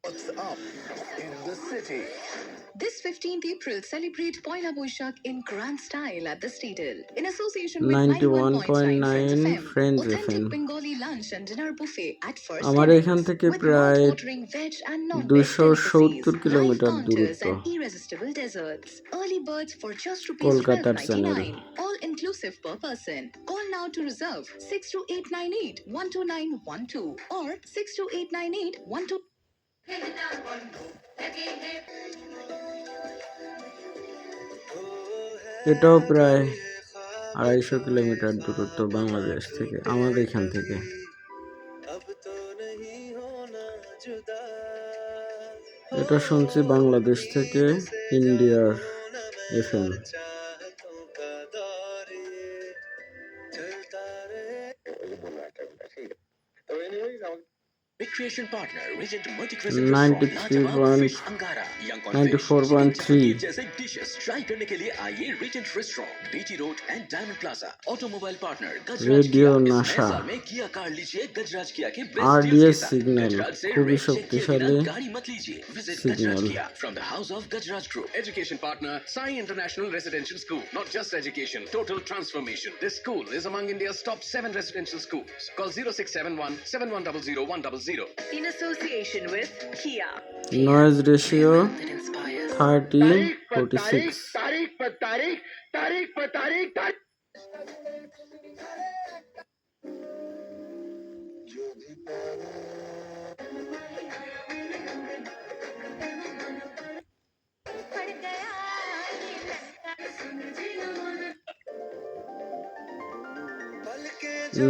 What's up in the city? This 15th April, celebrate Poila Boishak in grand style at the Stadel. In association with 91.9 91.9 Friends authentic FM Bengali lunch and dinner buffet at first আমার এখান innings. থেকে With প্রায় mouth-watering veg and non-veg 270 delicacies, live kilometre counters দূরত্ব and irresistible desserts. Early birds for just rupees কলকাতার channel 12.99, all inclusive per person. Call now to reserve 62898 12912 or 62898 12. এটাও প্রায় 250 kilometre দূরত্ব বাংলাদেশ থেকে, আমাদের এখান থেকে। এটা শুনছি বাংলাদেশ থেকে ইন্ডিয়ার FM. Recreation partner Regent Multicrisp 94.3 जैसे डिशेस ट्राई करने के लिए आइए Regent Restaurant, BT Road and Diamond Plaza. Automobile partner radio नाशा में किया कार लीजिए गजराज किया के आरडीएस सिग्नल খুবই শক্তিশালী गाड़ी मत लीजिए. Visit Signal. Gajraj Kia from the house of Gajraj Group. Education partner Sai International Residential School. Not just education, total transformation. This school is among India's top 7 residential schools. Call 0671 7100 In association with Kia. Noise ratio That inspires. 30/46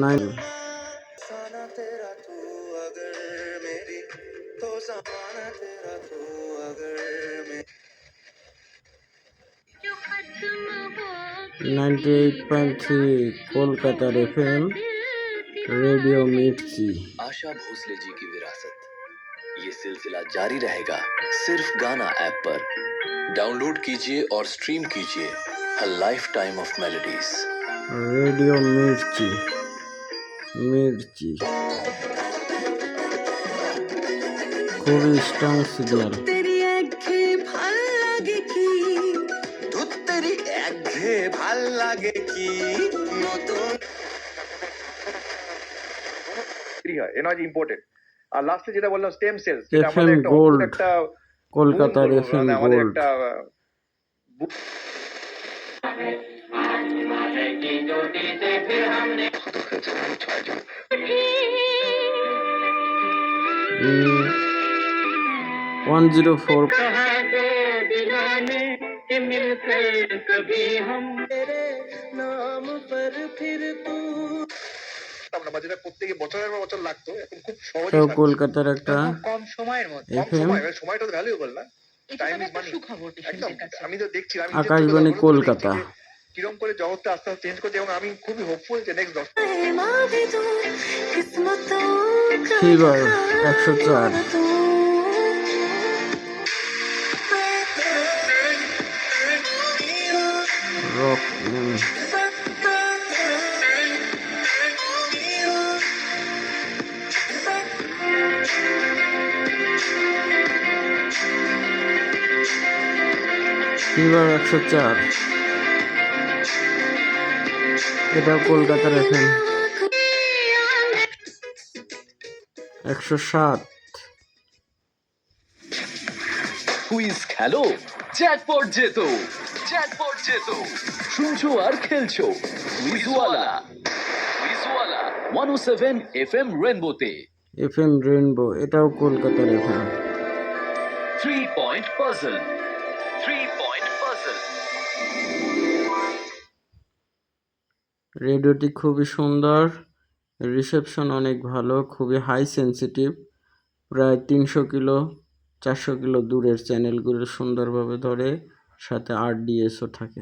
9 98.3 Kolkata FM radio मिर्ची। आशा भोसले जी की विरासत, ये सिलसिला जारी रहेगा सिर्फ गाना app पर। डाउनलोड कीजिए और स्ट्रीम कीजिए a life time of melodies. Radio मिर्ची मिर्ची খুবই স্ট্রং সিগন্যাল। ভাল লাগে কি নতুন এনার্জি ইম্পর্টেন্ট। আর লাস্টে যেটা বললাম স্টেম সেলস, এফএম গোল্ড কলকাতার এফএম আমাদের গোল্ড একটা वन 104 যেটা প্রত্যেকে বছরের পর বছর লাগতো, এখন খুব সহজে এটাও কলকাতার একটা কম সময়ের মধ্যে এফএম সময়টা তো ভ্যালুয়েবল না। এটা তো একটা সুখবর একদম। পেশেন্টের কাছে। আমি তো দেখছি, আমি আকাশবাণী কলকাতা কিরকম করে জগৎটা আস্তে আস্তে চেঞ্জ করছে এবং আমি খুবই হোপফুল যে নেক্সট 10 ফিভার 104 রক ফিভার 104 এটা কলকাতার এফএম 107 কুইজ খেলো, জ্যাকপট জেতো, জ্যাকপট জেতো। শুনছো আর খেলছো কুইজওয়ালা 107 এফএম রেনবোতে। এফএম রেইনবো এটাও কলকাতার এফএম। 3 point puzzle. রেডিওটি খুবই সুন্দর, রিসেপশন অনেক ভালো, খুবই হাই সেন্সিটিভ। প্রায় 300 কিলো 400 কিলো দূরের চ্যানেলগুলো সুন্দরভাবে ধরে, সাথে আরডিএসও থাকে।